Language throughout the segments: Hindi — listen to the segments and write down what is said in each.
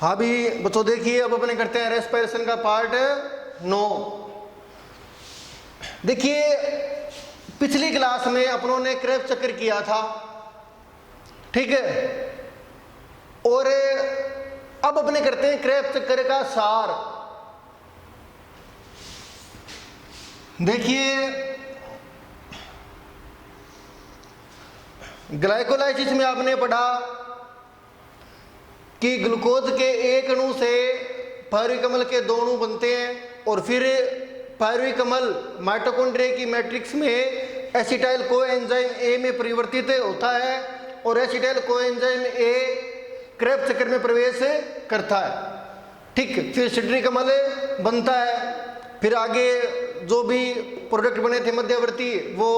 हाँ भी बच्चों देखिए, अब अपने करते हैं रेस्पिरेशन का पार्ट 9। देखिए पिछली क्लास में अपनों ने क्रेब्स चक्र किया था, ठीक है, और अब अपने करते हैं क्रेब्स चक्र का सार। देखिए ग्लाइकोलाइसिस में आपने पढ़ा कि ग्लूकोज के एक अणु से पायरुवी कमल के 2 अणु बनते हैं और फिर पायरुवी कमल माइटोकॉन्ड्रिया की मैट्रिक्स में एसिटाइल कोएंजाइम ए में परिवर्तित होता है और एसिटाइल कोएंजाइम ए क्रेब्स चक्र में प्रवेश करता है, ठीक। फिर सिट्रिक कमल बनता है, फिर आगे जो भी प्रोडक्ट बने थे मध्यवर्ती वो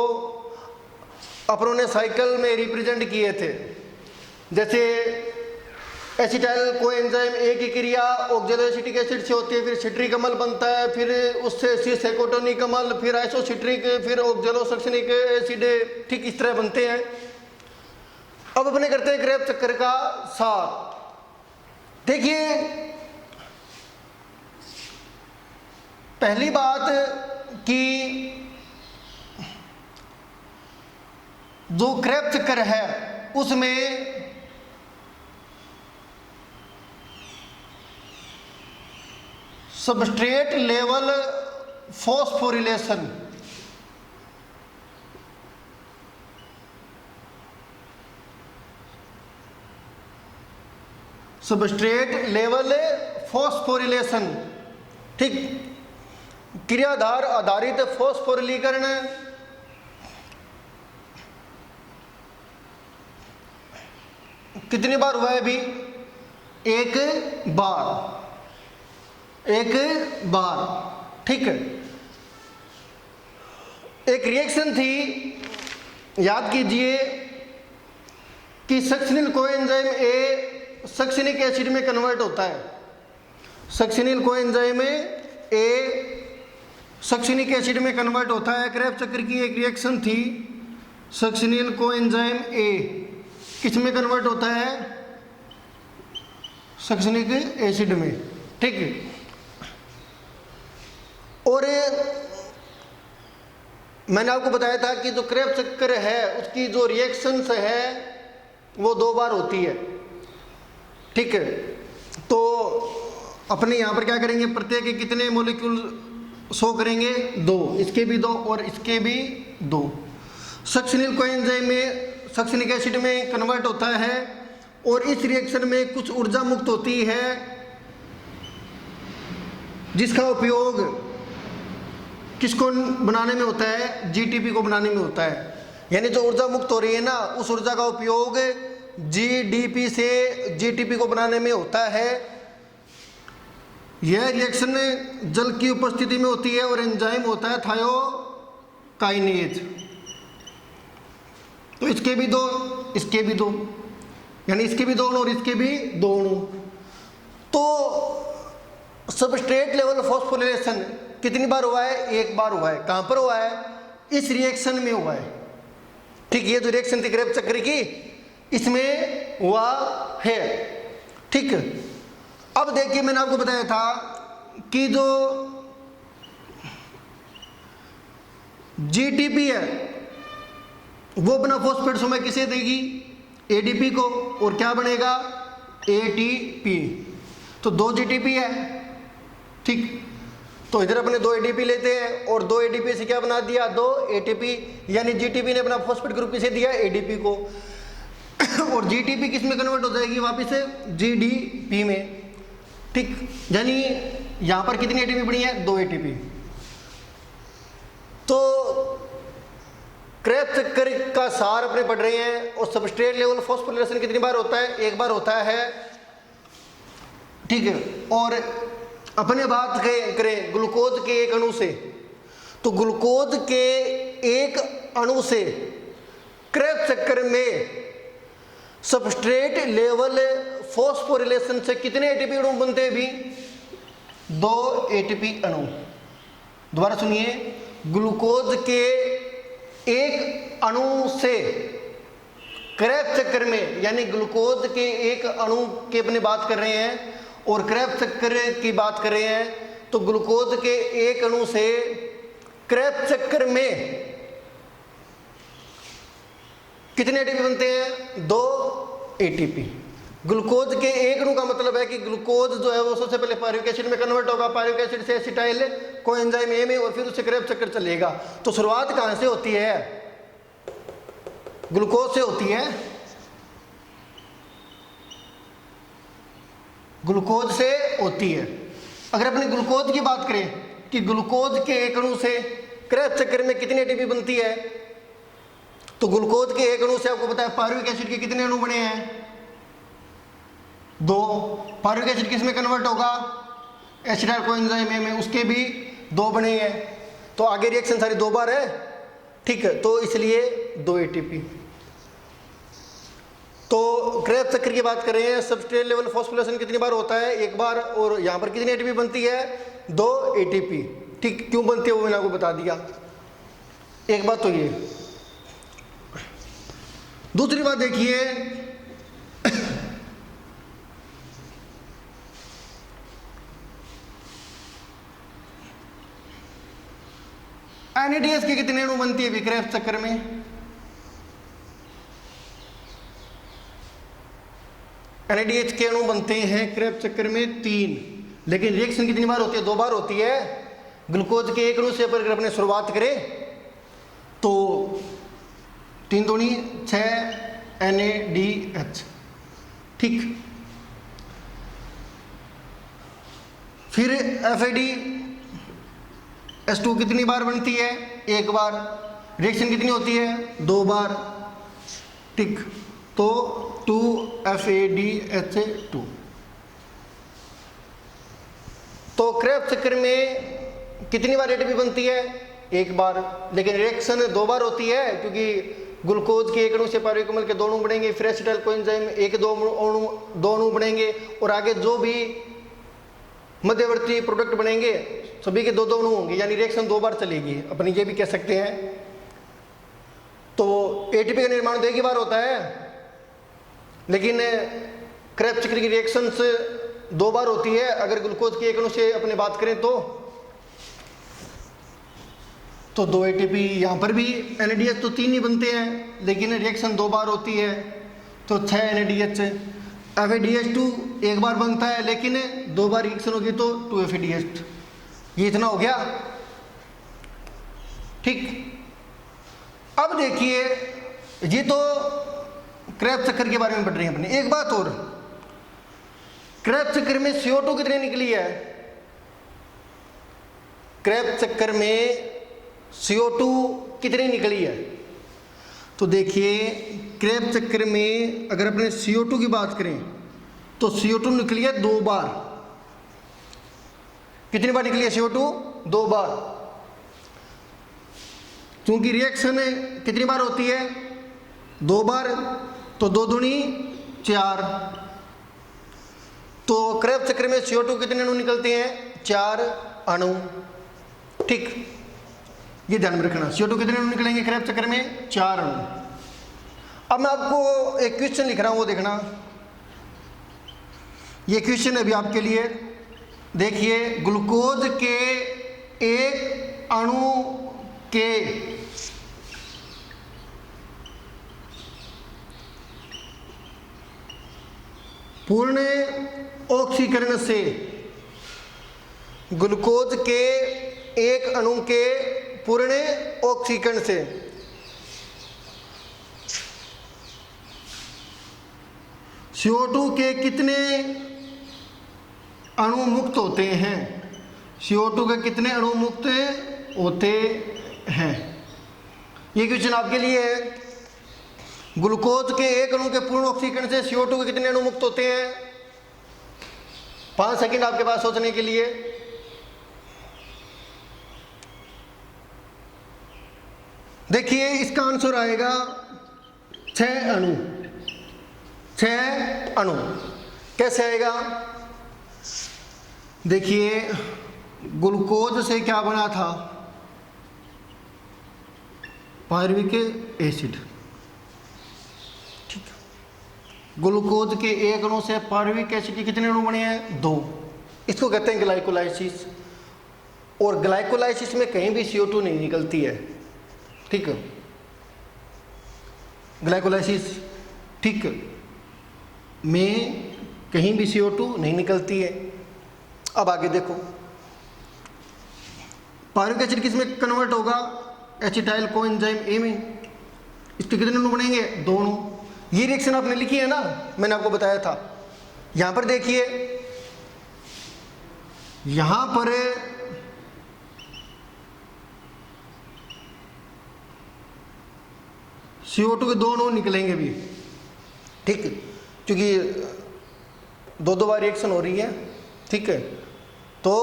अपनों ने साइकिल में रिप्रेजेंट किए थे। जैसे एसिटाइल कोएंजाइम ए की क्रिया ऑक्जेलोएसिटिक एसिड से होती है, फिर सिट्रिक अम्ल बनता है, फिर उससे सिस एकोटोनिक अम्ल, फिर आइसोसिट्रिक, फिर ऑक्जेलोसक्सिनिक एसिड, ठीक इस तरह बनते हैं। अब अपने करते हैं क्रेब्स चक्र का सार। देखिए पहली बात कि जो क्रेब्स चक्र है उसमें substrate level phosphorylation, substrate level phosphorylation, ठीक, क्रियाधार आधारित फॉस्फोरिलीकरण कितनी बार हुआ है अभी? एक बार, ठीक है। एक रिएक्शन थी, याद कीजिए कि succinyl coenzyme A succinic acid में कन्वर्ट होता है। Succinyl coenzyme A succinic acid में कन्वर्ट होता है। क्रेब्स चक्र की एक रिएक्शन थी, सक्सिनिल कोएंजाइम ए किस में कन्वर्ट होता है? सक्सिनिक एसिड में, ठीक है। और मैंने आपको बताया था कि जो क्रेब्स चक्र है उसकी जो रिएक्शंस है वो 2 बार होती है, ठीक है। तो अपने यहाँ पर क्या करेंगे, प्रत्येक के कितने मॉलिक्यूल शो करेंगे? 2, इसके भी 2 और इसके भी 2। सक्सिनिल कोएंजाइम में सक्सिनिक एसिड में कन्वर्ट होता है और इस रिएक्शन में कुछ ऊर्जा मुक्त होती है जिसका उपयोग किसको बनाने में होता है? जीटीपी को बनाने में होता है। यानी जो ऊर्जा मुक्त हो रही है ना, उस ऊर्जा का उपयोग जीडीपी से जीटीपी को बनाने में होता है। यह रिएक्शन जल की उपस्थिति में होती है और एंजाइम होता है थायोकाइनेज। तो इसके भी 2, इसके भी 2, यानी इसके भी 2 अणु और इसके भी 2 अणु। तो सबस्ट्रेट लेवल फॉस्फोरिलेशन कितनी बार हुआ है? 1 बार हुआ है। कहां पर हुआ है? इस रिएक्शन में हुआ है, ठीक। ये जो रिएक्शन थी क्रेब्स चक्र की, इसमें हुआ है, ठीक। अब देखिए मैंने आपको बताया था कि जो जीटीपी है वो अपना फॉस्फेट समय किसे देगी? एडीपी को। और क्या बनेगा? एटीपी। तो 2 जीटीपी है, ठीक। तो इधर अपने 2 एडीपी लेते हैं और 2 एडीपी से क्या बना दिया? 2 एटीपी। यानी जीटीपी ने अपना फॉस्फेट ग्रुप किसे दिया? एडीपी को। और जीटीपी किस में कन्वर्ट हो जाएगी? वापिस जीडीपी में, ठीक। यानी यहां पर कितनी एटीपी बनी है? 2 एटीपी। तो क्रेब्स चक्र का सार अपने पढ़ रहे हैं। और सबस्ट्रेट लेवल फॉस्फोरिलेशन कितनी बार होता है? 1 बार होता है, ठीक है। और अपने बात करें ग्लूकोज के एक अणु से, तो ग्लूकोज के एक अणु से क्रेब्स चक्र में सबस्ट्रेट लेवल फॉस्फोरिलेशन से कितने एटीपी अणु बनते हैं भी? 2 एटीपी अणु। दोबारा सुनिए, ग्लूकोज के एक अणु से क्रेब्स चक्र में, यानी ग्लूकोज के एक अणु की अपने बात कर रहे हैं, और क्रेब्स चक्र की बात कर रहे हैं तो ग्लूकोज के एक अणु से क्रेब्स चक्र में कितने एटीपी बनते हैं? 2 एटीपी। ग्लूकोज के एक अणु का मतलब है कि ग्लूकोज जो है वो सबसे पहले पायरुविक एसिड में कन्वर्ट होगा, पायरुविक एसिड से एसिटाइल कोएंजाइम ए में, और फिर उससे क्रेब्स चक्र चलेगा। तो शुरुआत कहां से होती है? ग्लूकोज से होती है, ग्लूकोज से होती है। अगर अपने ग्लूकोज की बात करें कि ग्लूकोज के एक अणु से क्रेब्स चक्र में कितनी एटीपी बनती है, तो ग्लूकोज के एक अणु से आपको पता है पायरुविक एसिड के कितने अणु बने हैं? 2। पायरुविक एसिड किस में कन्वर्ट होगा? एसिटाइल कोएंजाइम ए में, उसके भी 2 बने हैं। तो आगे रिएक्शन सारी 2 बार है, ठीक है, तो इसलिए 2 एटीपी। तो क्रेब्स चक्र की बात कर रहे हैं, सबस्ट्रेट लेवल फॉस्फोरिलेशन कितनी बार होता है? 1 बार। और यहाँ पर कितनी एटीपी बनती है? 2 एटीपी। ठीक, क्यों बनती है वो मैंने आपको बता दिया। एक बात तो ये। दूसरी बात देखिए, एनएडीएच के कितने अणु बनती है क्रेब्स चक्र में? एनएडीएच के अणु बनते हैं क्रेब्स चक्र में 3, लेकिन रिएक्शन कितनी बार होती है? 2 बार होती है। ग्लूकोज के एक अणु से अगर अपने शुरुआत करें तो 3 दूनी 6 NaDH, ठीक। फिर FADH2 कितनी बार बनती है? 1 बार। रिएक्शन कितनी होती है? 2 बार, ठीक। तो 2FADH2। तो क्रेब्स चक्र में कितनी बार एटीपी बनती है? 1 बार। लेकिन रिएक्शन 2 बार होती है, क्योंकि ग्लूकोज के एक अणु से पायरुविक अम्ल के 2 अणु बनेंगे, फिर एसिटाइल कोएंजाइम एक 2 अणु बनेंगे, और आगे जो भी मध्यवर्ती प्रोडक्ट बनेंगे सभी के 2 अणु होंगे, यानी रिएक्शन 2 बार चलेगी। अपनी ये भी कह सकते हैं। तो एटीपी का निर्माण 2 ही बार होता है, लेकिन क्रेब्स चक्र की रिएक्शंस 2 बार होती है। अगर ग्लूकोज के एक अणु से अपने बात करें तो 2 एटीपी। यहाँ पर भी NADH तो 3 ही बनते हैं, लेकिन रिएक्शन 2 बार होती है, तो 6 NADH। FADH2 1 बार बनता है, लेकिन 2 बार रिएक्शन होगी तो 2 FADH। ये इतना हो गया, ठीक। अब देखिए, ये तो क्रेब्स चक्र के बारे में पढ़ रहे हैं अपने। एक बात और, क्रेब्स चक्र में CO2 कितनी निकली है? क्रेब्स चक्र में CO2 कितनी निकली है? तो देखिए, क्रेब्स चक्र में अगर अपने CO2 की बात करें तो CO2 निकली है 2 बार। कितनी बार निकली है CO2? 2 बार। क्योंकि रिएक्शन कितनी बार होती है? 2 बार, तो 2 दूनी 4। तो क्रेब्स चक्र में CO2 कितने अणु निकलते हैं? 4 अणु, ठीक। ये ध्यान में रखना। CO2 कितने अणु निकलेंगे क्रेब्स चक्र में? 4 अणु। अब मैं आपको एक क्वेश्चन लिख रहा हूं, वो देखना। ये क्वेश्चन है अभी आपके लिए। देखिए, ग्लूकोज के एक अणु के पूर्ण ऑक्सीकरण से ग्लूकोज के एक अणु के पूर्ण ऑक्सीकरण से CO2 के कितने अणु मुक्त होते हैं? CO2 के कितने अणु मुक्त होते हैं? ये क्वेश्चन आपके लिए है। ग्लूकोज के एक अणु के पूर्ण ऑक्सीकरण से CO2 के कितने अणु मुक्त होते हैं? 5 सेकंड आपके पास सोचने के लिए। देखिए, इसका आंसर आएगा 6 अणु। 6 अणु। कैसे आएगा? देखिए, ग्लूकोज से क्या बना था? पायरुविक एसिड, ठीक। ग्लूकोज के एक अणु से पायरुविक एसिड के कितने अणु बने हैं? 2। इसको कहते हैं ग्लाइकोलाइसिस। और ग्लाइकोलाइसिस में कहीं भी CO2 नहीं निकलती है, ठीक है, ग्लाइकोलाइसिस ठीक में कहीं भी CO2 नहीं निकलती है। अब आगे देखो, पायरुविक एसिड किस में कन्वर्ट होगा? एसिटाइल कोएंजाइम ए में। इसके कितने अणु बनेंगे? 2 अणु। ये रिएक्शन आपने लिखी है ना, मैंने आपको बताया था। यहां पर देखिए, यहां पर CO2 के 2 अणु निकलेंगे भी, ठीक, क्योंकि 2 बार रिएक्शन हो रही है, ठीक है, तो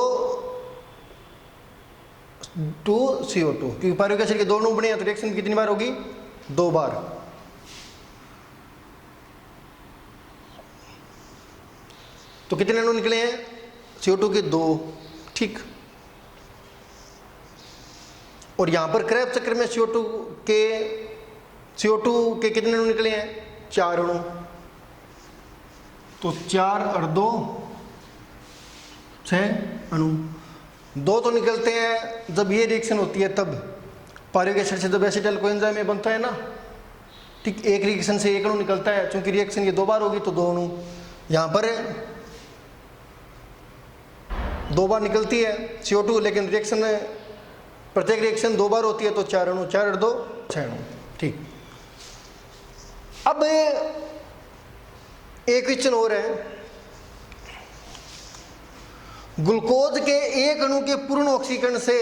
2CO2, क्योंकि पायरुविक एसिड के 2 अणु बने हैं तो रिएक्शन कितनी बार होगी? 2 बार। तो कितने अणु निकले हैं? CO2 के 2, ठीक। और यहां पर क्रेब्स चक्र में CO2 के कितने अणु निकले हैं? 4 अणु। तो 4 और 2 6 अणु। 2 तो निकलते हैं जब ये रिएक्शन होती है, तब पायरुविक एसिड से जब एसिटाइल कोएंजाइम में बनता है ना, ठीक, एक रिएक्शन से 1 अणु निकलता है। चूंकि रिएक्शन ये 2 बार होगी तो 2 अणु। यहां पर 2 बार निकलती है CO2, लेकिन रिएक्शन प्रत्येक रिएक्शन 2 बार होती है तो 4 अणु। 4 और 2 6 अणु, ठीक। अब एक क्वेश्चन और है, ग्लूकोज के एक अणु के पूर्ण ऑक्सीकरण से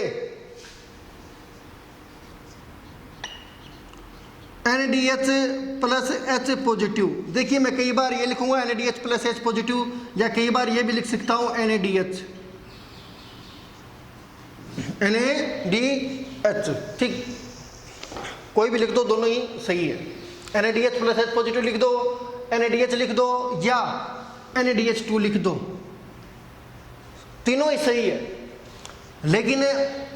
NaDH प्लस H पॉजिटिव, देखिए मैं कई बार ये लिखूंगा NaDH प्लस H पॉजिटिव, या कई बार ये भी लिख सकता हूं NaDH, ठीक, कोई भी लिख दो, दोनों ही सही है। NaDH प्लस H पॉजिटिव लिख दो, NaDH लिख दो, या NaDH2 लिख दो, तीनों ही सही है। लेकिन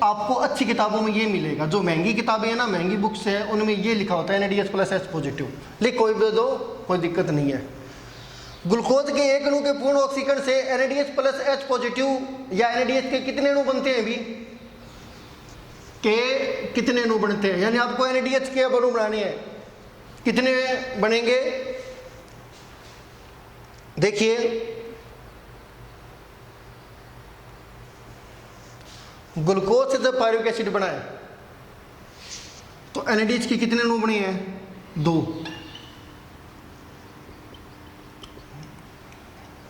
आपको अच्छी किताबों में ये मिलेगा, जो महंगी किताबें हैं ना, महंगी बुक्स है, उनमें ये लिखा होता है NaDH प्लस H पॉजिटिव। लिख कोई भी दो, कोई दिक्कत नहीं है। ग्लूकोज के एक अणु के पूर्ण ऑक्सीकरण से NaDH प्लस H पॉजिटिव या NaDH के कितने अणु बनते हैं? भी के कितने अणु बनते हैं, यानी आपको NaDH के अब अणु बनाने हैं, कितने बनेंगे? देखिए, ग्लूकोज से जब पायरुविक एसिड बनाए तो NaDH के कितने अणु बने हैं? 2।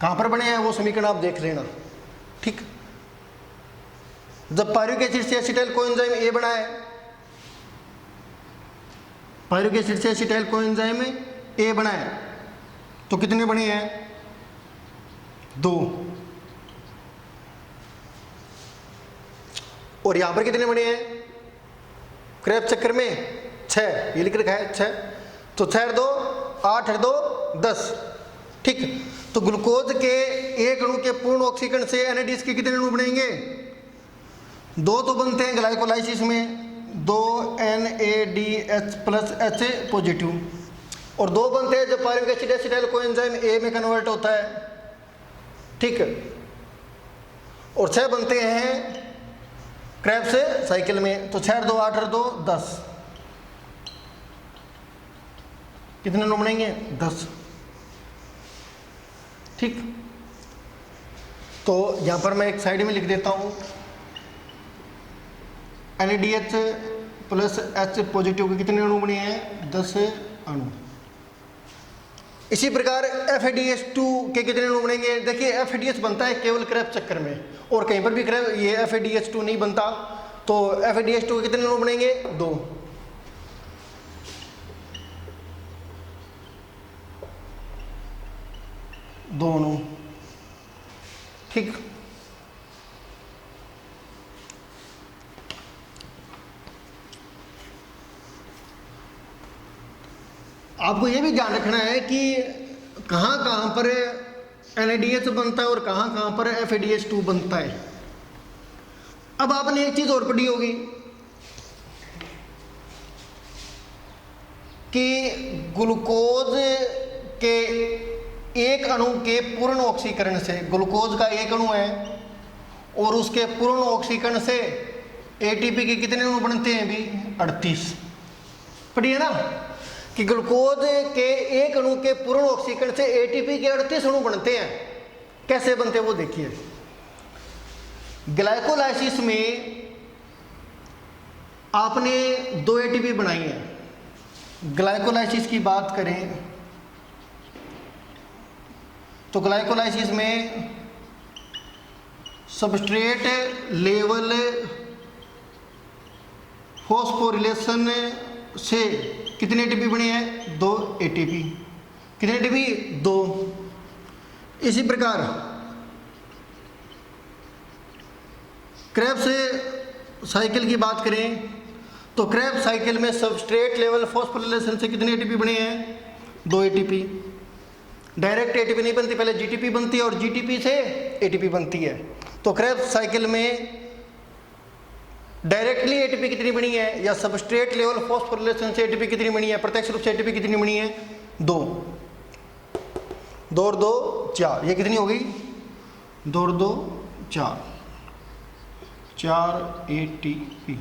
कहां पर बने हैं वो समीकरण आप देख लेना, ठीक। जब पायरुविक एसिड से एसिटाइल कोएंजाइम ए बनाए, पायरुविक एसिड से एसिटाइल कोएंजाइम ए बनाए तो कितने बने हैं? 2। और यहां पर कितने बने हैं? क्रेब्स चक्र में 6, ये लिख रखा है 6, तो 6 और 2 8 और 2 10, ठीक। तो ग्लूकोज के एक अणु के पूर्ण ऑक्सीकरण से NaDH के कितने अणु बनेंगे? 2 तो बनते हैं ग्लाइकोलाइसिस में, 2 NaDH प्लस H पॉजिटिव, और 2 बनते हैं जब pyruvic acid acetyl coenzyme A में कन्वर्ट होता है, ठीक है। और 6 बनते हैं क्रेब्स साइकिल में, तो 6 और 2 8 और 2 10, कितने अणु बनेंगे? 10, ठीक। तो यहां पर मैं एक साइड में लिख देता हूं NaDH प्लस H पॉजिटिव के कितने अणु बने हैं? 10 अणु। इसी प्रकार FADH2 के कितने अणु बनेंगे? देखिए FADH बनता है केवल क्रेब्स चक्र में, और कहीं पर भी ये FADH2 नहीं बनता, तो FADH2 के कितने अणु बनेंगे? 2। अणु, ठीक। आपको ये भी ध्यान रखना है कि कहां कहां पर NaDH बनता है और कहां कहां पर FADH2 बनता है। अब आपने एक चीज और पढ़ी होगी कि ग्लूकोज के एक अणु के पूर्ण ऑक्सीकरण से, ग्लूकोज का एक अणु है और उसके पूर्ण ऑक्सीकरण से एटीपी के कितने अणु बनते हैं भी? 38। पढ़िए ना कि ग्लूकोज के एक अणु के पूर्ण ऑक्सीकरण से एटीपी के 38 अणु बनते हैं। कैसे बनते हैं वो देखिए। ग्लाइकोलाइसिस में आपने 2 एटीपी बनाई है। ग्लाइकोलाइसिस की बात करें तो ग्लाइकोलाइसिस में सबस्ट्रेट लेवल फॉस्फोरिलेशन से कितने एटीपी बने हैं? 2 एटीपी। कितने एटीपी? 2। इसी प्रकार क्रेब्स साइकिल की बात करें तो क्रेब्स साइकिल में सबस्ट्रेट लेवल फॉस्फोरिलेशन से कितने एटीपी बने हैं? 2 एटीपी। डायरेक्ट एटीपी नहीं बनती, पहले जीटीपी बनती है और जीटीपी से एटीपी बनती है। तो क्रेब्स साइकिल में डायरेक्टली एटीपी कितनी बनी है या सबस्ट्रेट लेवल फॉस्फोरिलेशन से एटीपी कितनी बनी है? प्रत्यक्ष रूप से एटीपी कितनी बनी है? 2। 2 और 2 4। ये कितनी हो गई? 2 और 2 4, 4 एटीपी।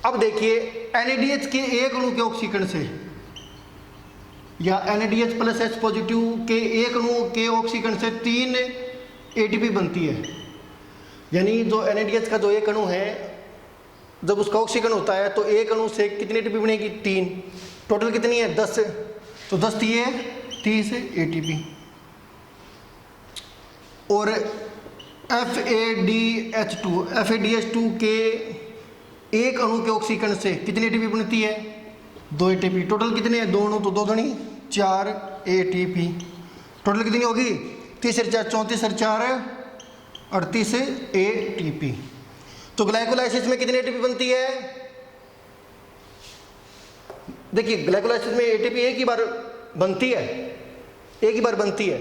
अब देखिए NADH के एक अणु के ऑक्सीकरण से या NADH प्लस H पॉजिटिव के एक अणु के ऑक्सीकरण से 3 एटीपी बनती है। यानी जो NADH का जो एक अणु है जब उसका ऑक्सीकरण होता है तो एक अणु से कितनी एटीपी बनेगी? 3। टोटल कितनी है? 10। तो 10 दिए 30 एटीपी। और FADH2 के एक अणु के ऑक्सीकरण से कितनी एटीपी बनती है? 2 एटीपी। टोटल कितने हैं? 2 अणु तो 2 दूनी 4 एटीपी। टोटल कितनी होगी? 30 और 4 34 और 4 38 एटीपी। तो ग्लाइकोलाइसिस में कितनी एटीपी बनती है? देखिए ग्लाइकोलाइसिस में एटीपी एक ही बार बनती है, एक ही बार बनती है,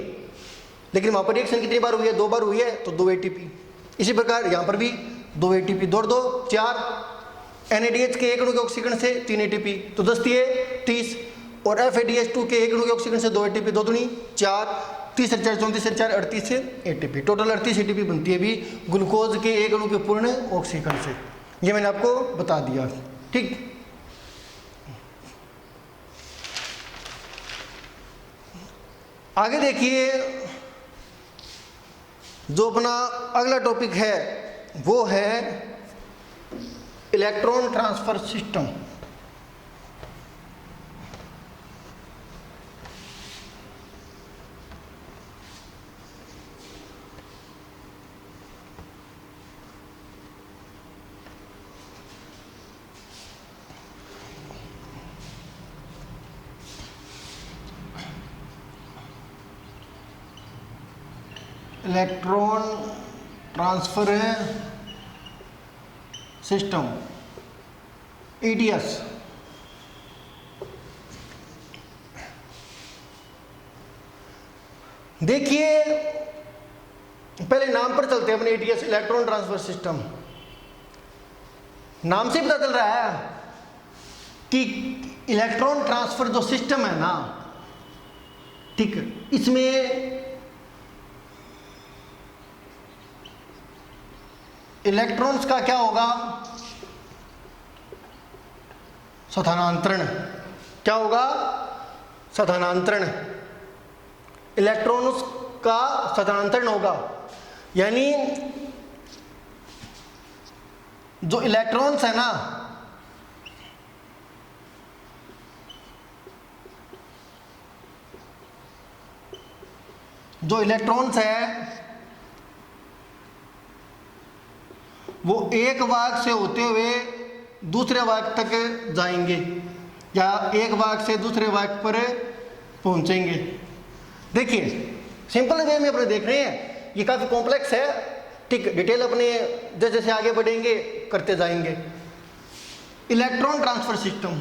लेकिन वहां पर रिएक्शन कितनी बार हुई है? 2 बार हुई है तो 2 एटीपी। इसी प्रकार यहां पर भी 2 एटीपी। 2 और 2 4। NADH के एक अणु के ऑक्सीकरण से 3 एटीपी तो 10 दिए 30। और FADH2 के एक अणु के ऑक्सीकरण से 2 एटीपी 2 दूनी 4, 30 और 4 34 और 4 38 एटीपी। टोटल 38 एटीपी बनती है भी ग्लूकोज के एक अणु के पूर्ण ऑक्सीकरण से। ये मैंने आपको बता दिया। ठीक। आगे देखिए जो अपना अगला टॉपिक है वो है electron transfer system. Electron transfer system ETS। देखिए पहले नाम पर चलते हैं अपने ETS इलेक्ट्रॉन ट्रांसफर सिस्टम। नाम से पता चल रहा है कि इलेक्ट्रॉन ट्रांसफर जो सिस्टम है ना, ठीक, इसमें इलेक्ट्रॉन्स का क्या होगा? स्थानांतरण। क्या होगा? स्थानांतरण। इलेक्ट्रॉन्स का स्थानांतरण होगा। यानी जो इलेक्ट्रॉन्स है ना, जो इलेक्ट्रॉन्स है वो एक वाहक से होते हुए दूसरे वाहक तक जाएंगे या एक वाहक से दूसरे वाहक पर पहुंचेंगे। देखिए सिंपल वे में अपने देख रहे हैं, ये काफ़ी कॉम्प्लेक्स है। ठीक, डिटेल अपने जैसे जैसे आगे बढ़ेंगे करते जाएंगे। Electron transfer system.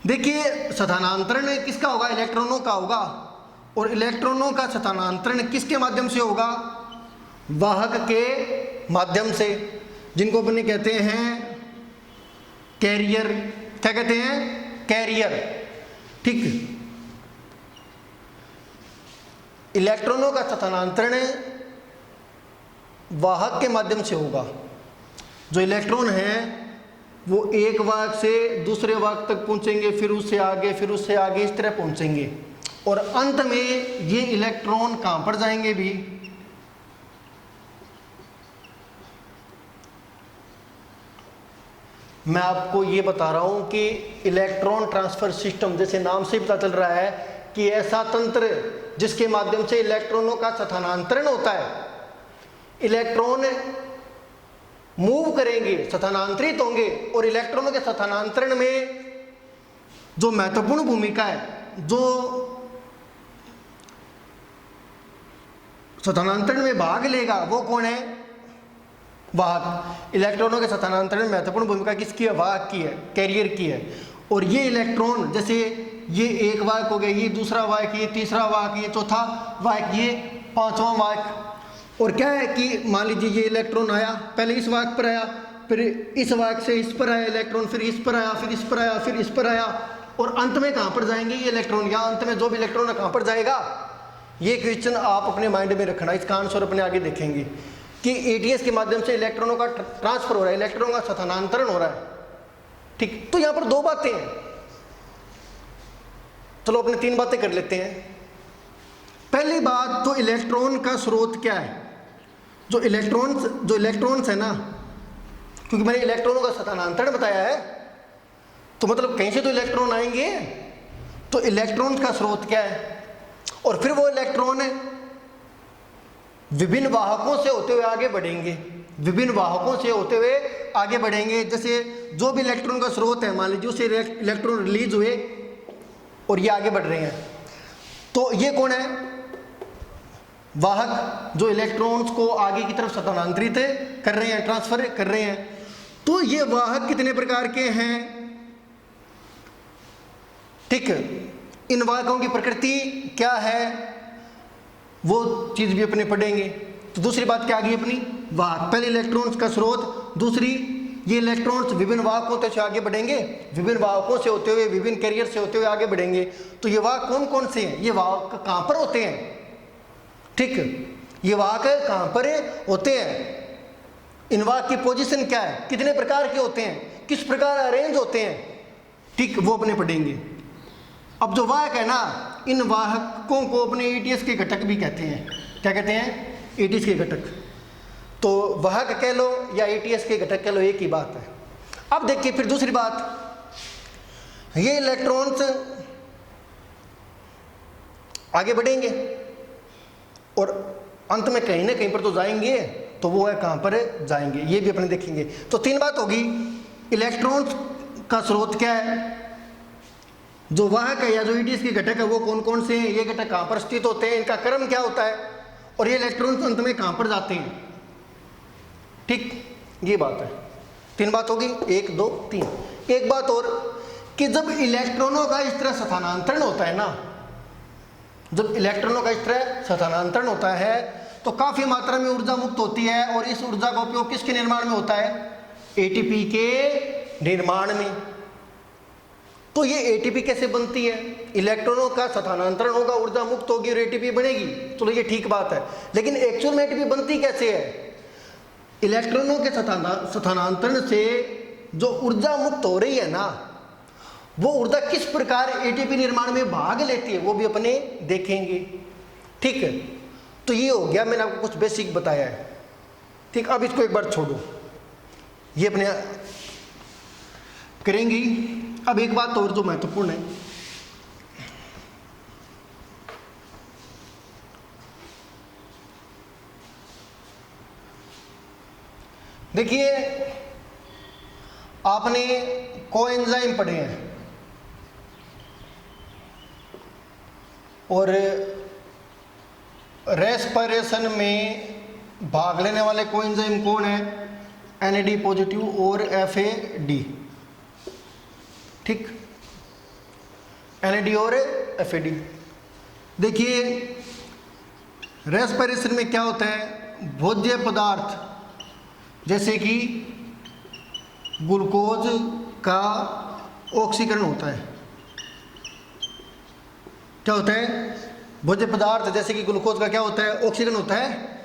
देखिए स्थानांतरण किसका होगा? इलेक्ट्रॉनों का होगा। और इलेक्ट्रॉनों का स्थानांतरण किसके माध्यम से होगा? वाहक के माध्यम से, जिनको अपने कहते हैं कैरियर। क्या कहते हैं? कैरियर। ठीक। इलेक्ट्रॉनों का स्थानांतरण वाहक के माध्यम से होगा। जो इलेक्ट्रॉन है वो एक वाहक से दूसरे वाहक तक पहुंचेंगे, फिर उससे आगे इस तरह पहुंचेंगे, और अंत में ये इलेक्ट्रॉन कहां पर जाएंगे भी, मैं आपको ये बता रहा हूं कि इलेक्ट्रॉन ट्रांसफर सिस्टम, जैसे नाम से पता चल रहा है कि ऐसा तंत्र जिसके माध्यम से इलेक्ट्रॉनों का स्थानांतरण होता है। इलेक्ट्रॉन मूव करेंगे, स्थानांतरित होंगे, और इलेक्ट्रॉनों के स्थानांतरण में जो महत्वपूर्ण भूमिका है, जो स्थानांतरण में भाग लेगा वो कौन है, वाहक। इलेक्ट्रॉनों के स्थानांतरण में महत्वपूर्ण भूमिका किसकी है, वाहक की है, कैरियर की है। और ये इलेक्ट्रॉन, जैसे ये एक वाहक हो गया, ये दूसरा वाहक, ये तीसरा वाहक, ये चौथा वाहक, ये पांचवा वाहक। और क्या है कि मान लीजिए ये इलेक्ट्रॉन आया, पहले इस वाहक पर आया, फिर इस वाहक से इस पर आया इलेक्ट्रॉन, फिर इस पर आया, फिर इस पर आया, फिर इस पर आया, और अंत में कहाँ पर जाएंगे ये इलेक्ट्रॉन, या अंत में जो भी इलेक्ट्रॉन है कहाँ पर जाएगा। ये क्वेश्चन आप अपने माइंड में रखना, इसका आंसर अपने आगे देखेंगे कि एटीएस के माध्यम से इलेक्ट्रॉनों का ट्रांसफर हो रहा है, इलेक्ट्रॉनों का स्थानांतरण हो रहा है। ठीक, तो यहां पर दो बातें हैं, चलो अपने तीन बातें कर लेते हैं। पहली बात तो इलेक्ट्रॉन का स्रोत क्या है। जो इलेक्ट्रॉन्स है ना, क्योंकि मैंने इलेक्ट्रॉनों का स्थानांतरण बताया है, तो मतलब कहीं से तो इलेक्ट्रॉन आएंगे, तो इलेक्ट्रॉन का स्रोत क्या है। और फिर वो इलेक्ट्रॉन विभिन्न वाहकों से होते हुए आगे बढ़ेंगे, विभिन्न वाहकों से होते हुए आगे बढ़ेंगे। जैसे जो भी इलेक्ट्रॉन का स्रोत है, मान लीजिए उससे इलेक्ट्रॉन रिलीज हुए और ये आगे बढ़ रहे हैं, तो ये कौन है, वाहक, जो इलेक्ट्रॉन्स को आगे की तरफ स्थानांतरित कर रहे हैं, ट्रांसफर कर रहे हैं। तो ये वाहक कितने प्रकार के हैं, ठीक। इन वाहकों की प्रकृति क्या है वो चीज भी अपने पढ़ेंगे। तो दूसरी बात क्या आ गई अपनी, वाहक। पहले इलेक्ट्रॉन्स का स्रोत, दूसरी ये इलेक्ट्रॉन्स विभिन्न वाहकों से आगे बढ़ेंगे, विभिन्न वाहकों से होते हुए, विभिन्न कैरियर से होते हुए आगे बढ़ेंगे। तो ये वाहक कौन कौन से हैं, ये वाहक कहां पर होते हैं, ठीक, ये वाहक कहां पर होते हैं, इन वाहक की पोजीशन क्या है, कितने प्रकार के होते हैं, किस प्रकार अरेंज होते हैं, ठीक, वो अपने पढ़ेंगे। अब जो वाहक है ना, इन वाहकों को अपने एटीएस के घटक भी कहते हैं। क्या कहते हैं, एटीएस के घटक। तो वाहक कह लो या एटीएस के घटक कह लो, एक ही बात है। अब देखिए फिर दूसरी बात, ये इलेक्ट्रॉन्स आगे बढ़ेंगे और अंत में कहीं ना कहीं पर तो जाएंगे, तो वो है कहां पर जाएंगे, ये भी अपने देखेंगे। तो तीन बात होगी, इलेक्ट्रॉन्स का स्रोत क्या है, जो वाहक है या जो एटीएस के घटक है वो कौन कौन से हैं, ये घटक कहां पर स्थित होते हैं, इनका क्रम क्या होता है, और ये इलेक्ट्रॉन्स अंत में कहां पर जाते हैं, ठीक, ये बात है। तीन बात होगी, 1 2 3। एक बात और कि जब इलेक्ट्रॉनों का इस तरह स्थानांतरण होता है ना, जब इलेक्ट्रॉनों का इस तरह स्थानांतरण होता है तो काफी मात्रा में ऊर्जा मुक्त होती है, और इस ऊर्जा का उपयोग किसके निर्माण में होता है, एटीपी के निर्माण में। तो ये एटीपी कैसे बनती है, इलेक्ट्रॉनों का स्थानांतरण होगा, ऊर्जा मुक्त होगी और एटीपी बनेगी, चलो ये ठीक बात है। लेकिन एक्चुअल में एटीपी बनती कैसे है, इलेक्ट्रॉनों के स्थानांतरण से जो ऊर्जा मुक्त हो रही है ना, वो ऊर्जा किस प्रकार एटीपी निर्माण में भाग लेती है, वो भी अपने देखेंगे, ठीक है। तो ये हो गया, मैंने आपको कुछ बेसिक बताया है, ठीक। अब इसको एक बार छोड़ो, ये अपने करेंगे। अब एक बात और जो महत्वपूर्ण है, देखिए आपने कोएंजाइम पढ़े हैं, और रेस्पिरेशन में भाग लेने वाले कोएंजाइम कौन है, NAD पॉजिटिव और FAD, ठीक, NAD और FAD। देखिए रेस्पिरेशन में क्या होता है, भोज्य पदार्थ जैसे कि ग्लूकोज का ऑक्सीकरण होता है, क्या होता है, भोज्य पदार्थ जैसे कि ग्लूकोज का क्या होता है, ऑक्सीजन होता है,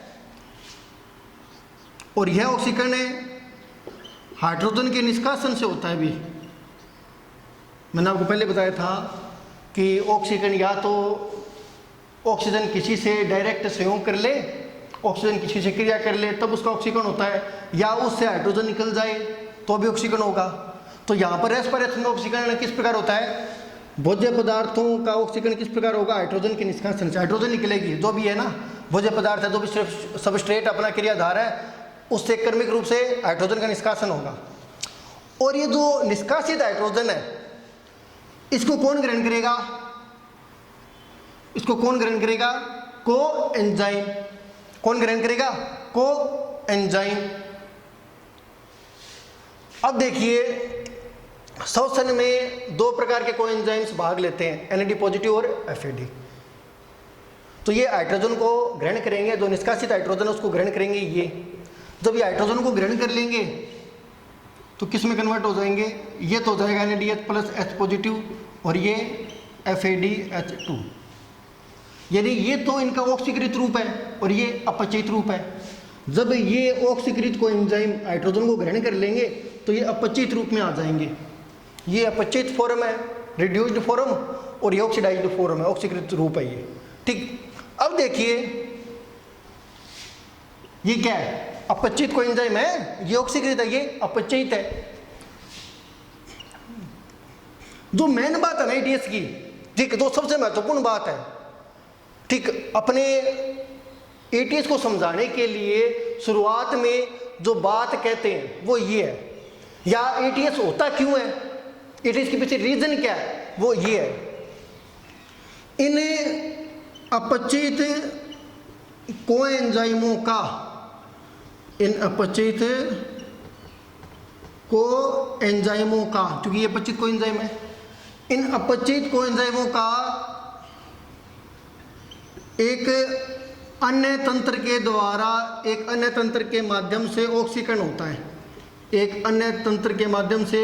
और यह ऑक्सीजन हाइड्रोजन के निष्कासन से होता है भी। मैंने आपको पहले बताया था कि ऑक्सीजन या तो ऑक्सीजन किसी से डायरेक्ट संयोग कर ले, ऑक्सीजन किसी से क्रिया कर ले तब उसका ऑक्सीकरण होता है, या उससे हाइड्रोजन निकल जाए तो भी ऑक्सीकरण होगा। तो यहाँ पर रेस्पिरेशन में ऑक्सीकरण किस प्रकार होता है, भोज्य पदार्थों का ऑक्सीकरण किस प्रकार होगा, हाइड्रोजन के निष्कासन से हाइड्रोजन निकलेगी, जो भी है ना भोज्य पदार्थ है, जो भी सिर्फ सबस्ट्रेट अपना क्रियाधार है, उससे क्रमिक रूप से हाइड्रोजन का निष्कासन होगा। और ये जो निष्कासित हाइड्रोजन है इसको कौन ग्रहण करेगा, इसको कौन ग्रहण करेगा, को एंजाइम। कौन ग्रहण करेगा, को एंजाइम। अब देखिए श्वसन में दो प्रकार के को एंजाइम्स भाग लेते हैं, NAD पॉजिटिव और FAD। तो ये हाइड्रोजन को ग्रहण करेंगे, जो निष्कासित हाइड्रोजन उसको ग्रहण करेंगे। ये जब ये हाइड्रोजन को ग्रहण कर लेंगे तो किस में कन्वर्ट हो जाएंगे, ये तो हो जाएगा NADH प्लस H पॉजिटिव और ये FADH2। यानी ये तो इनका ऑक्सीकृत रूप है और ये अपचयित रूप है। जब ये ऑक्सीकृत को एंजाइम हाइड्रोजन को ग्रहण कर लेंगे तो ये अपचयित रूप में आ जाएंगे। ये अपचयित फॉर्म है, रिड्यूस्ड फॉर्म, और ये ऑक्सीडाइज्ड फॉर्म है, ऑक्सीकृत रूप है ये। ठीक, अब देखिए ये क्या है, अपचयित को एंजाइम है, ये ऑक्सीकृत है, ये अपचयित है। जो मेन बात है ना ATS की, ठीक, जो सबसे महत्वपूर्ण बात है, ठीक, अपने ATS को समझाने के लिए शुरुआत में जो बात कहते हैं वो ये है, या ATS होता क्यों है, ATS के पीछे रीजन क्या है, वो ये है। इन अपचयित कोएंजाइमों का, इन अपचयित कोएंजाइमों का, क्योंकि ये अपचयित कोएंजाइम है, इन अपचयित कोएंजाइमों का एक अन्य तंत्र के द्वारा, एक अन्य तंत्र के माध्यम से ऑक्सीकरण होता है। एक अन्य तंत्र के माध्यम से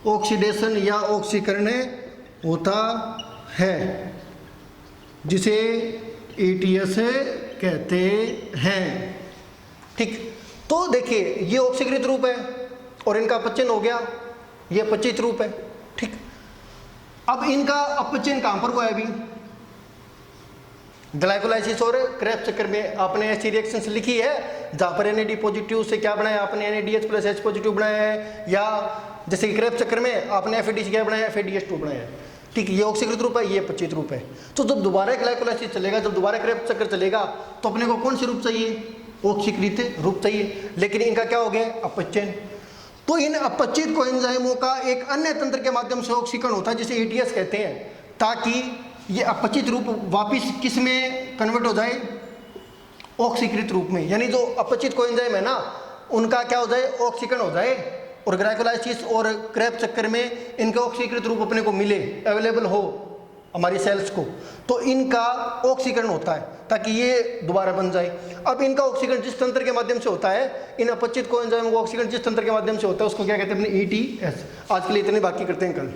ऑक्सीडेशन या ऑक्सीकरण होता है, जिसे ATS कहते हैं। ठीक, तो देखिए ये ऑक्सीकृत रूप है और इनका अपचयन हो गया, ये अपचयित रूप है। ठीक, अब इनका अपचयन कहां पर हुआ है, अभी ग्लाइकोलाइसिस और क्रेब्स चक्कर में आपने ऐसी रिएक्शंस लिखी है जहां पर NAD पॉजिटिव से क्या बनाया आपने, NADH प्लस H पॉजिटिव बनाया है, या जैसे कि क्रेब्स चक्कर में आपने FAD से क्या बनाया, FADH2 बनाया है। ठीक, ये ऑक्सीकृत रूप है, ये अपचयित रूप है। तो जब दोबारा ग्लाइकोलाइसिस चलेगा, जब दोबारा क्रेब्स चक्कर चलेगा तो अपने को कौन सी रूप चाहिए, ऑक्सीकृत रूप चाहिए, लेकिन इनका क्या हो गया, अपचयन। तो इन अपचयित कोएंजाइमों का एक अन्य तंत्र के माध्यम से ऑक्सीकरण होता है, जिसे ATS कहते हैं, ताकि ये अपचयित रूप वापिस किस में कन्वर्ट हो जाए, ऑक्सीकृत रूप में। यानी जो अपचयित कोएंजाइम है ना, उनका क्या हो जाए, ऑक्सीकरण हो जाए, और ग्लाइकोलाइसिस और क्रेब्स चक्कर में इनका ऑक्सीकृत रूप अपने को मिले, अवेलेबल हो हमारी सेल्स को, तो इनका ऑक्सीकरण होता है ताकि ये दोबारा बन जाए। अब इनका ऑक्सीकरण जिस तंत्र के माध्यम से होता है, इन अपचयित कोएंजाइम का ऑक्सीकरण जिस तंत्र के माध्यम से होता है उसको क्या कहते हैं, अपने ATS। आज के लिए इतने, बाकी करते हैं कल।